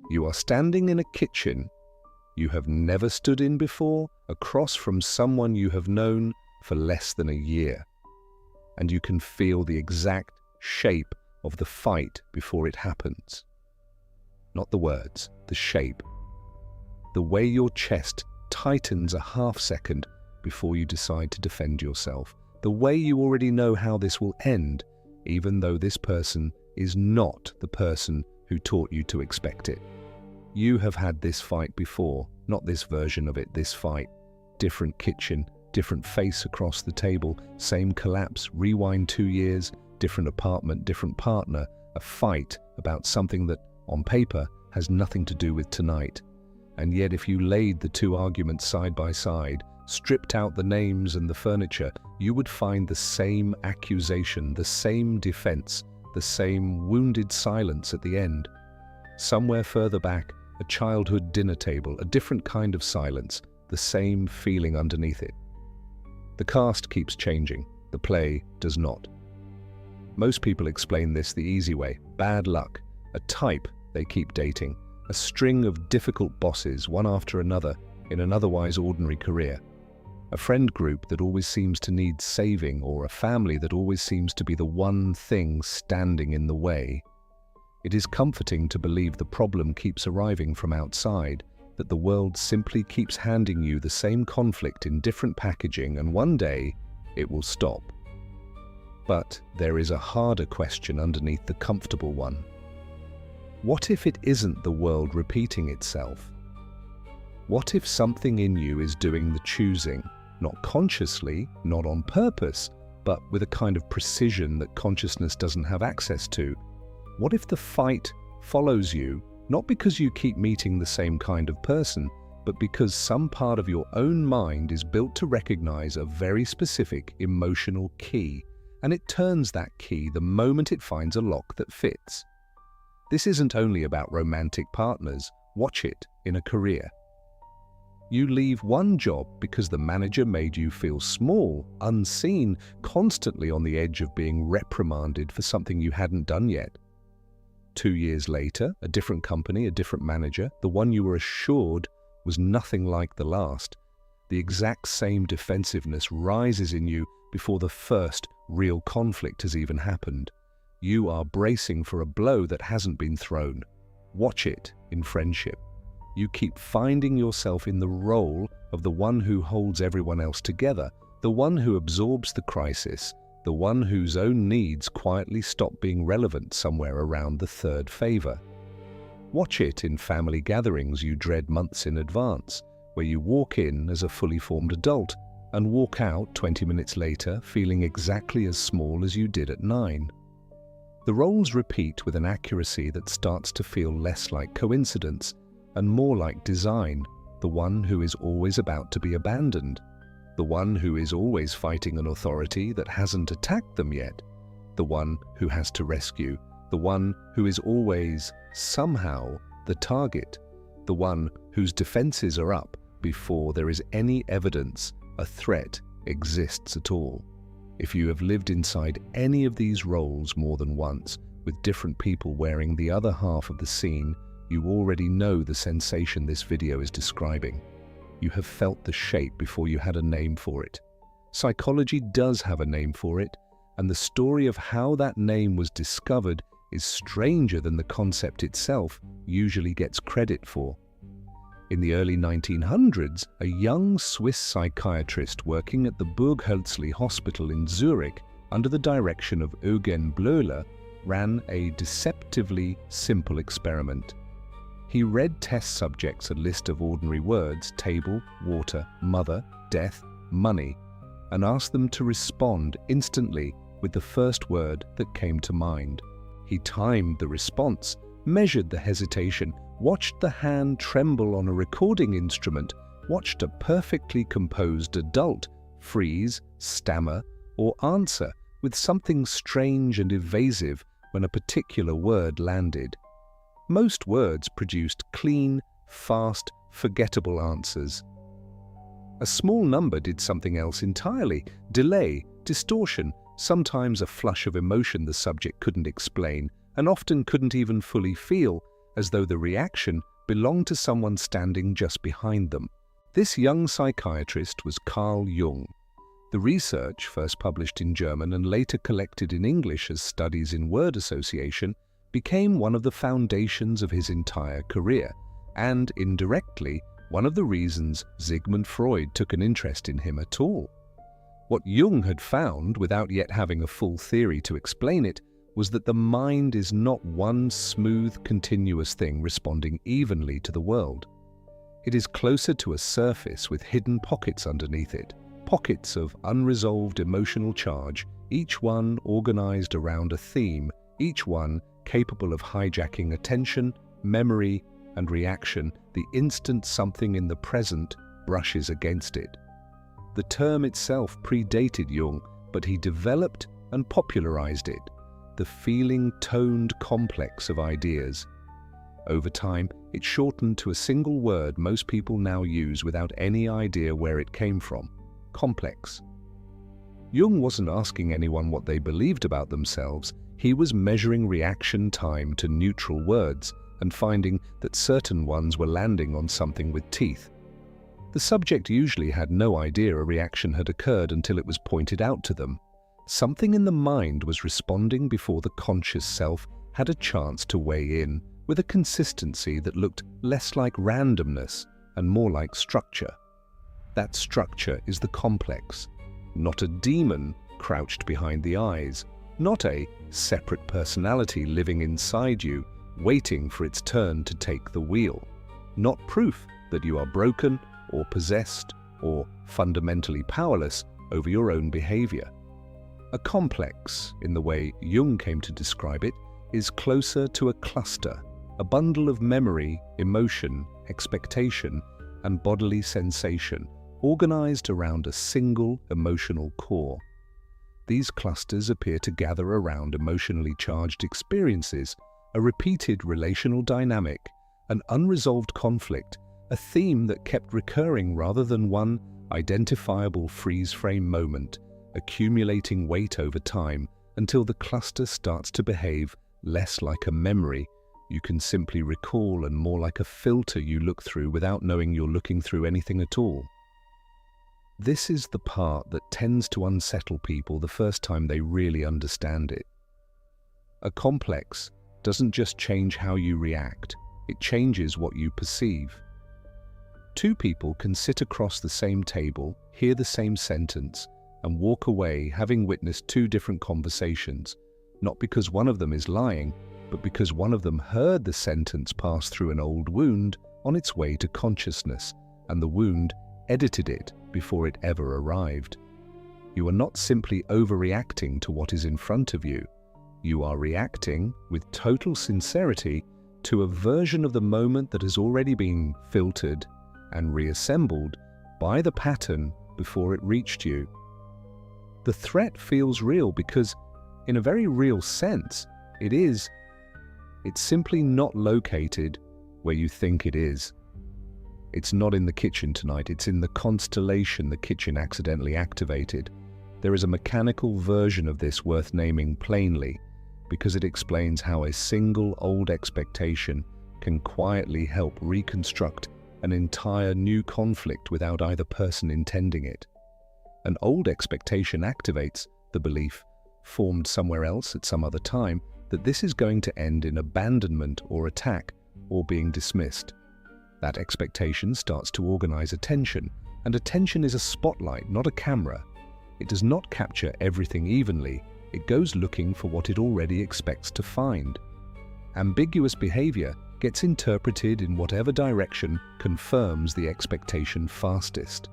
You are standing in a kitchen you have never stood in before, across from someone you have known for less than a year. And you can feel the exact shape of the fight before it happens. Not the words, the shape. The way your chest tightens a half second before you decide to defend yourself. The way you already know how this will end, even though this person is not the person who taught you to expect it. You have had this fight before, not this version of it, this fight. Different kitchen, different face across the table, same collapse, rewind 2 years, different apartment, different partner, a fight about something that, on paper, has nothing to do with tonight. And yet if you laid the two arguments side by side, stripped out the names and the furniture, you would find the same accusation, the same defense, the same wounded silence at the end. Somewhere further back, a childhood dinner table, a different kind of silence, the same feeling underneath it. The cast keeps changing, the play does not. Most people explain this the easy way: bad luck, a type they keep dating, a string of difficult bosses, one after another, in an otherwise ordinary career. A friend group that always seems to need saving, or a family that always seems to be the one thing standing in the way. It is comforting to believe the problem keeps arriving from outside, that the world simply keeps handing you the same conflict in different packaging, and one day it will stop. But there is a harder question underneath the comfortable one. What if it isn't the world repeating itself? What if something in you is doing the choosing, not consciously, not on purpose, but with a kind of precision that consciousness doesn't have access to? What if the fight follows you, not because you keep meeting the same kind of person, but because some part of your own mind is built to recognize a very specific emotional key, and it turns that key the moment it finds a lock that fits? This isn't only about romantic partners. Watch it in a career. You leave one job because the manager made you feel small, unseen, constantly on the edge of being reprimanded for something you hadn't done yet. 2 years later, a different company, a different manager, the one you were assured was nothing like the last. The exact same defensiveness rises in you before the first real conflict has even happened. You are bracing for a blow that hasn't been thrown. Watch it in friendship. You keep finding yourself in the role of the one who holds everyone else together, the one who absorbs the crisis, the one whose own needs quietly stop being relevant somewhere around the third favor. Watch it in family gatherings you dread months in advance, where you walk in as a fully formed adult and walk out 20 minutes later feeling exactly as small as you did at 9. The roles repeat with an accuracy that starts to feel less like coincidence and more like design, the one who is always about to be abandoned, the one who is always fighting an authority that hasn't attacked them yet, the one who has to rescue, the one who is always, somehow, the target, the one whose defenses are up before there is any evidence a threat exists at all. If you have lived inside any of these roles more than once, with different people wearing the other half of the scene, you already know the sensation this video is describing. You have felt the shape before you had a name for it. Psychology does have a name for it, and the story of how that name was discovered is stranger than the concept itself usually gets credit for. In the early 1900s, a young Swiss psychiatrist working at the Burghölzli Hospital in Zurich under the direction of Eugen Bleuler ran a deceptively simple experiment. He read test subjects a list of ordinary words: table, water, mother, death, money, and asked them to respond instantly with the first word that came to mind. He timed the response, measured the hesitation, watched the hand tremble on a recording instrument, watched a perfectly composed adult freeze, stammer, or answer with something strange and evasive when a particular word landed. Most words produced clean, fast, forgettable answers. A small number did something else entirely: delay, distortion, sometimes a flush of emotion the subject couldn't explain and often couldn't even fully feel, as though the reaction belonged to someone standing just behind them. This young psychiatrist was Carl Jung. The research, first published in German and later collected in English as studies in word association, became one of the foundations of his entire career, and indirectly, one of the reasons Sigmund Freud took an interest in him at all. What Jung had found, without yet having a full theory to explain it, was that the mind is not one smooth, continuous thing responding evenly to the world. It is closer to a surface with hidden pockets underneath it, pockets of unresolved emotional charge, each one organized around a theme, each one capable of hijacking attention, memory, and reaction the instant something in the present brushes against it. The term itself predated Jung, but he developed and popularized it, the feeling-toned complex of ideas. Over time, it shortened to a single word most people now use without any idea where it came from: complex. Jung wasn't asking anyone what they believed about themselves. He was measuring reaction time to neutral words and finding that certain ones were landing on something with teeth. The subject usually had no idea a reaction had occurred until it was pointed out to them. Something in the mind was responding before the conscious self had a chance to weigh in, with a consistency that looked less like randomness and more like structure. That structure is the complex, not a demon crouched behind the eyes, not a separate personality living inside you, waiting for its turn to take the wheel, not proof that you are broken or possessed or fundamentally powerless over your own behavior. A complex, in the way Jung came to describe it, is closer to a cluster, a bundle of memory, emotion, expectation, and bodily sensation, organized around a single emotional core. These clusters appear to gather around emotionally charged experiences, a repeated relational dynamic, an unresolved conflict, a theme that kept recurring rather than one identifiable freeze-frame moment, accumulating weight over time until the cluster starts to behave less like a memory you can simply recall and more like a filter you look through without knowing you're looking through anything at all. This is the part that tends to unsettle people the first time they really understand it. A complex doesn't just change how you react, it changes what you perceive. Two people can sit across the same table, hear the same sentence, and walk away having witnessed two different conversations, not because one of them is lying, but because one of them heard the sentence pass through an old wound on its way to consciousness, and the wound edited it before it ever arrived. You are not simply overreacting to what is in front of you. You are reacting with total sincerity to a version of the moment that has already been filtered and reassembled by the pattern before it reached you. The threat feels real because, in a very real sense, it's simply not located where you think it is. It's not in the kitchen tonight, it's in the constellation the kitchen accidentally activated. There is a mechanical version of this worth naming plainly, because it explains how a single old expectation can quietly help reconstruct an entire new conflict without either person intending it. An old expectation activates the belief, formed somewhere else at some other time, that this is going to end in abandonment or attack or being dismissed. That expectation starts to organize attention, and attention is a spotlight, not a camera. It does not capture everything evenly, it goes looking for what it already expects to find. Ambiguous behavior gets interpreted in whatever direction confirms the expectation fastest.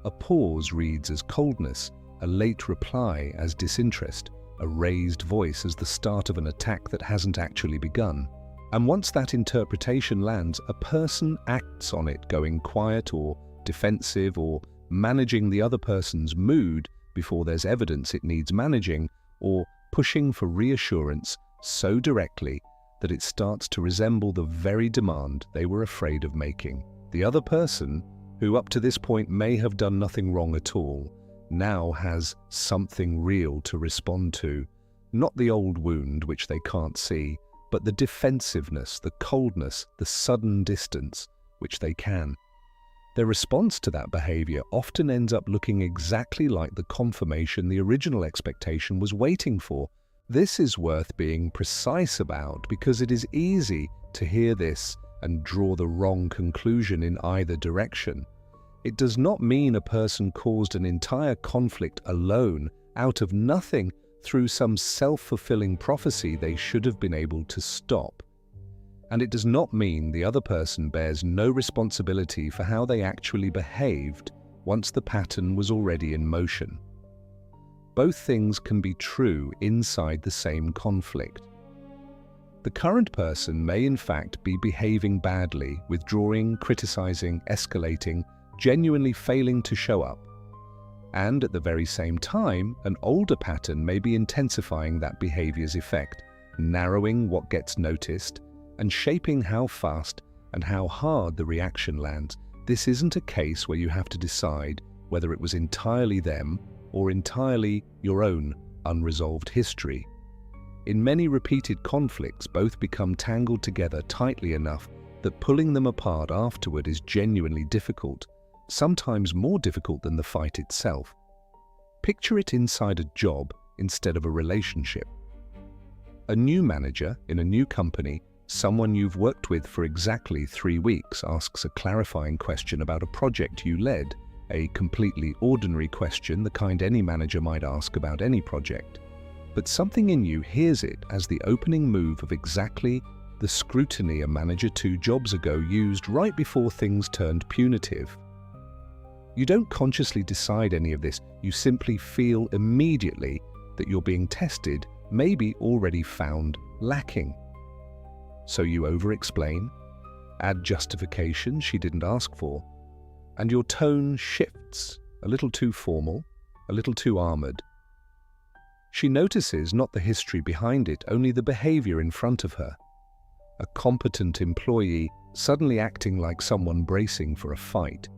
A pause reads as coldness, a late reply as disinterest, a raised voice as the start of an attack that hasn't actually begun. And once that interpretation lands, a person acts on it, going quiet or defensive or managing the other person's mood before there's evidence it needs managing, or pushing for reassurance so directly that it starts to resemble the very demand they were afraid of making. The other person, who up to this point may have done nothing wrong at all, now has something real to respond to, not the old wound which they can't see, but the defensiveness, the coldness, the sudden distance, which they can. Their response to that behavior often ends up looking exactly like the confirmation the original expectation was waiting for. This is worth being precise about because it is easy to hear this and draw the wrong conclusion in either direction. It does not mean a person caused an entire conflict alone, out of nothing, through some self-fulfilling prophecy they should have been able to stop. And it does not mean the other person bears no responsibility for how they actually behaved once the pattern was already in motion. Both things can be true inside the same conflict. The current person may in fact be behaving badly, withdrawing, criticizing, escalating, genuinely failing to show up. And at the very same time, an older pattern may be intensifying that behavior's effect, narrowing what gets noticed, and shaping how fast and how hard the reaction lands. This isn't a case where you have to decide whether it was entirely them or entirely your own unresolved history. In many repeated conflicts, both become tangled together tightly enough that pulling them apart afterward is genuinely difficult, sometimes more difficult than the fight itself. Picture it inside a job instead of a relationship. A new manager in a new company, someone you've worked with for exactly 3 weeks, asks a clarifying question about a project you led, a completely ordinary question, the kind any manager might ask about any project. But something in you hears it as the opening move of exactly the scrutiny a manager 2 jobs ago used right before things turned punitive. You don't consciously decide any of this, you simply feel immediately that you're being tested, maybe already found lacking. So you over-explain, add justification she didn't ask for, and your tone shifts, a little too formal, a little too armored. She notices not the history behind it, only the behavior in front of her. A competent employee suddenly acting like someone bracing for a fight.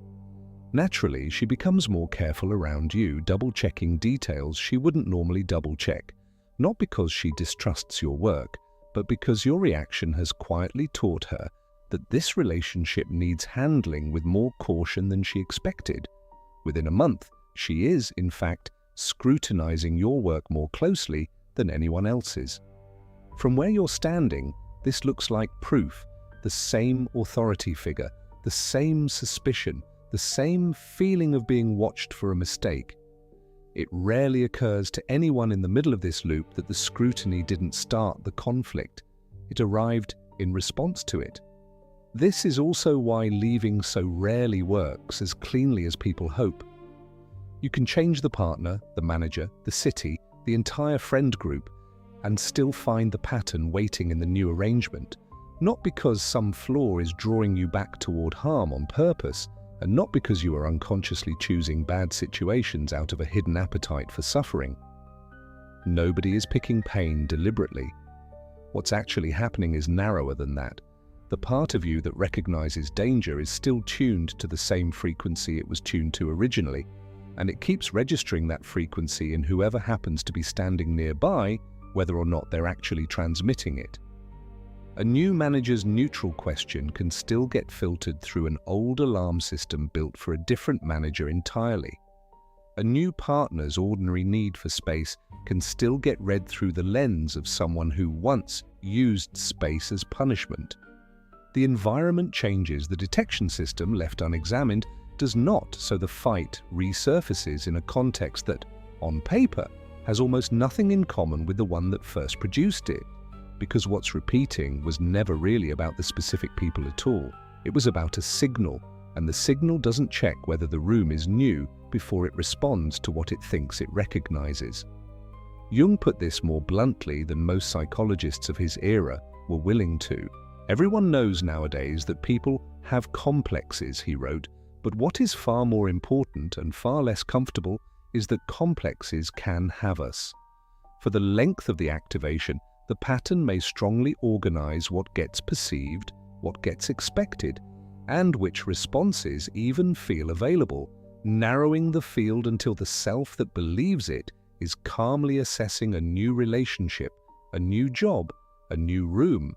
Naturally, she becomes more careful around you, double-checking details she wouldn't normally double-check, not because she distrusts your work, but because your reaction has quietly taught her that this relationship needs handling with more caution than she expected. Within a month, she is, in fact, scrutinizing your work more closely than anyone else's. From where you're standing, this looks like proof, the same authority figure, the same suspicion, the same feeling of being watched for a mistake. It rarely occurs to anyone in the middle of this loop that the scrutiny didn't start the conflict. It arrived in response to it. This is also why leaving so rarely works as cleanly as people hope. You can change the partner, the manager, the city, the entire friend group, and still find the pattern waiting in the new arrangement, not because some flaw is drawing you back toward harm on purpose, and not because you are unconsciously choosing bad situations out of a hidden appetite for suffering. Nobody is picking pain deliberately. What's actually happening is narrower than that. The part of you that recognizes danger is still tuned to the same frequency it was tuned to originally, and it keeps registering that frequency in whoever happens to be standing nearby, whether or not they're actually transmitting it. A new manager's neutral question can still get filtered through an old alarm system built for a different manager entirely. A new partner's ordinary need for space can still get read through the lens of someone who once used space as punishment. The environment changes, the detection system, left unexamined, does not, so the fight resurfaces in a context that, on paper, has almost nothing in common with the one that first produced it. Because what's repeating was never really about the specific people at all. It was about a signal, and the signal doesn't check whether the room is new before it responds to what it thinks it recognizes. Jung put this more bluntly than most psychologists of his era were willing to. Everyone knows nowadays that people have complexes, he wrote, but what is far more important and far less comfortable is that complexes can have us. For the length of the activation, the pattern may strongly organize what gets perceived, what gets expected, and which responses even feel available, narrowing the field until the self that believes it is calmly assessing a new relationship, a new job, a new room,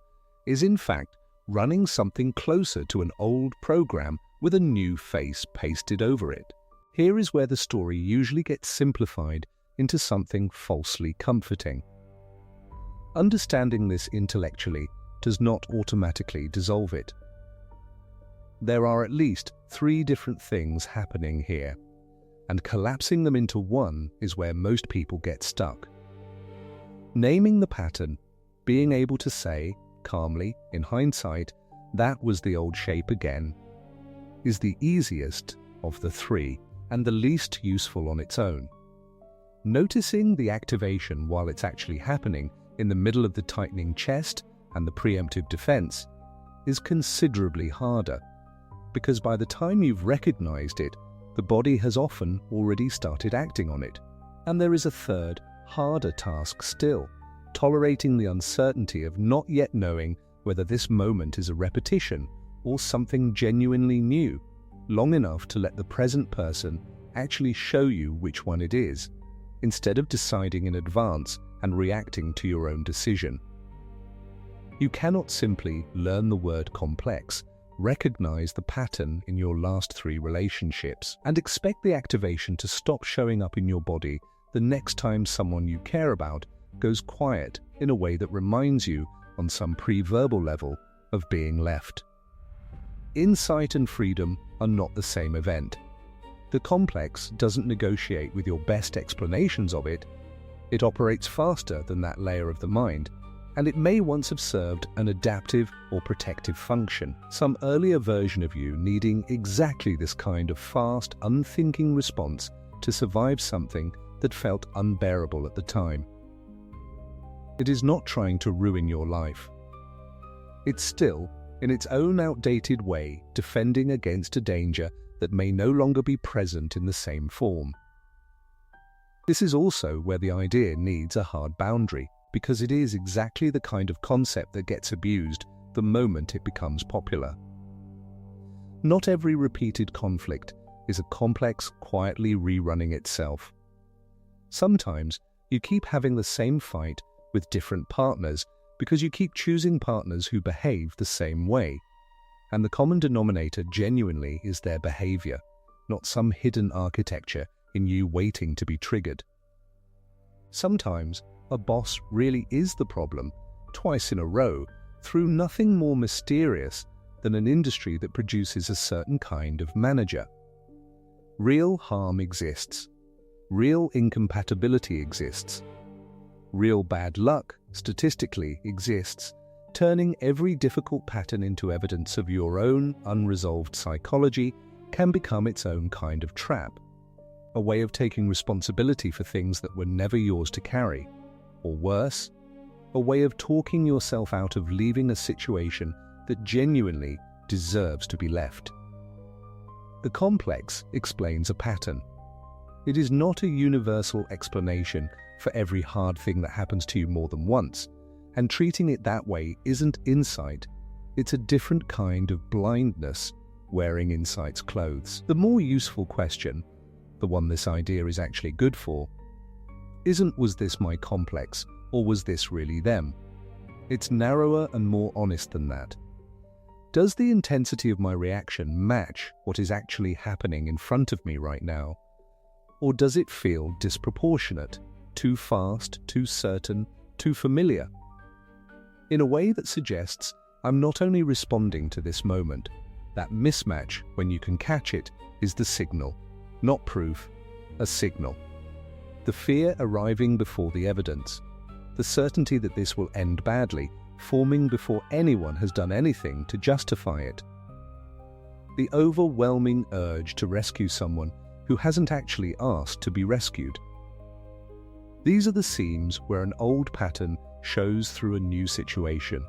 is in fact running something closer to an old program with a new face pasted over it. Here is where the story usually gets simplified into something falsely comforting. Understanding this intellectually does not automatically dissolve it. There are at least 3 different things happening here, and collapsing them into one is where most people get stuck. Naming the pattern, being able to say, calmly, in hindsight, that was the old shape again, is the easiest of the 3 and the least useful on its own. Noticing the activation while it's actually happening in the middle of the tightening chest and the preemptive defense is considerably harder, because by the time you've recognized it, the body has often already started acting on it. And there is a third, harder task still, tolerating the uncertainty of not yet knowing whether this moment is a repetition or something genuinely new, long enough to let the present person actually show you which one it is, instead of deciding in advance and reacting to your own decision. You cannot simply learn the word complex, recognize the pattern in your last 3 relationships, and expect the activation to stop showing up in your body the next time someone you care about goes quiet in a way that reminds you, on some pre-verbal level, of being left. Insight and freedom are not the same event. The complex doesn't negotiate with your best explanations of it. It operates faster than that layer of the mind, and it may once have served an adaptive or protective function, some earlier version of you needing exactly this kind of fast, unthinking response to survive something that felt unbearable at the time. It is not trying to ruin your life. It's still, in its own outdated way, defending against a danger that may no longer be present in the same form. This is also where the idea needs a hard boundary, because it is exactly the kind of concept that gets abused the moment it becomes popular. Not every repeated conflict is a complex quietly rerunning itself. Sometimes you keep having the same fight with different partners because you keep choosing partners who behave the same way, and the common denominator genuinely is their behavior, not some hidden architecture in you waiting to be triggered. Sometimes a boss really is the problem, twice in a row, through nothing more mysterious than an industry that produces a certain kind of manager. Real harm exists. Real incompatibility exists. Real bad luck, statistically, exists, turning every difficult pattern into evidence of your own unresolved psychology can become its own kind of trap, a way of taking responsibility for things that were never yours to carry. Or worse, a way of talking yourself out of leaving a situation that genuinely deserves to be left. The complex explains a pattern. It is not a universal explanation for every hard thing that happens to you more than once, and treating it that way isn't insight, it's a different kind of blindness wearing insight's clothes. The more useful question, the one this idea is actually good for, isn't "was this my complex" or "was this really them?" It's narrower and more honest than that. Does the intensity of my reaction match what is actually happening in front of me right now? Or does it feel disproportionate, too fast, too certain, too familiar? In a way that suggests I'm not only responding to this moment. That mismatch, when you can catch it, is the signal, not proof, a signal. The fear arriving before the evidence, the certainty that this will end badly, forming before anyone has done anything to justify it. The overwhelming urge to rescue someone who hasn't actually asked to be rescued. These are the seams where an old pattern shows through a new situation,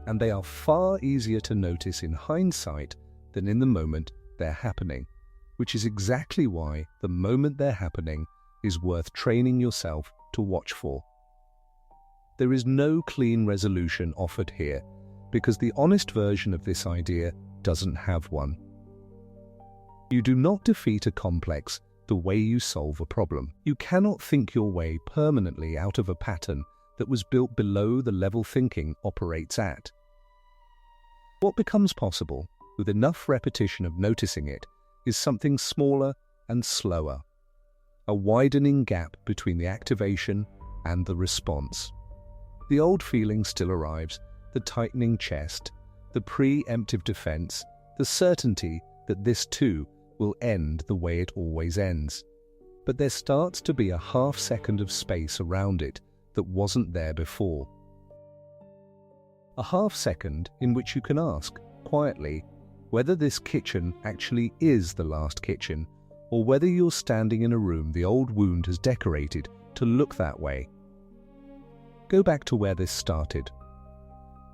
and they are far easier to notice in hindsight than in the moment they're happening, which is exactly why the moment they're happening is worth training yourself to watch for. There is no clean resolution offered here, because the honest version of this idea doesn't have one. You do not defeat a complex the way you solve a problem. You cannot think your way permanently out of a pattern that was built below the level thinking operates at. What becomes possible, with enough repetition of noticing it, is something smaller and slower, a widening gap between the activation and the response. The old feeling still arrives, the tightening chest, the preemptive defense, the certainty that this too will end the way it always ends. But there starts to be a half-second of space around it that wasn't there before. A half-second in which you can ask, quietly, whether this kitchen actually is the last kitchen, or whether you're standing in a room the old wound has decorated to look that way. Go back to where this started.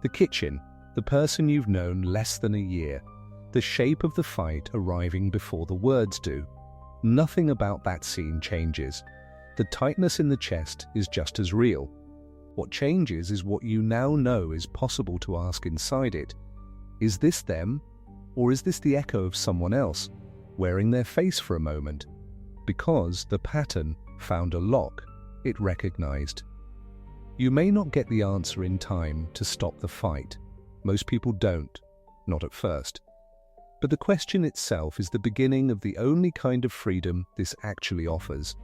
The kitchen, the person you've known less than a year, the shape of the fight arriving before the words do. Nothing about that scene changes. The tightness in the chest is just as real. What changes is what you now know is possible to ask inside it. Is this them? Or is this the echo of someone else, wearing their face for a moment? Because the pattern found a lock it recognized. You may not get the answer in time to stop the fight. Most people don't, not at first. But the question itself is the beginning of the only kind of freedom this actually offers,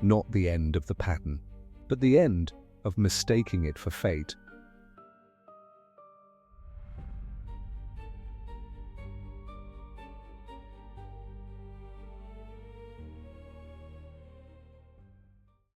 not the end of the pattern, but the end of mistaking it for fate.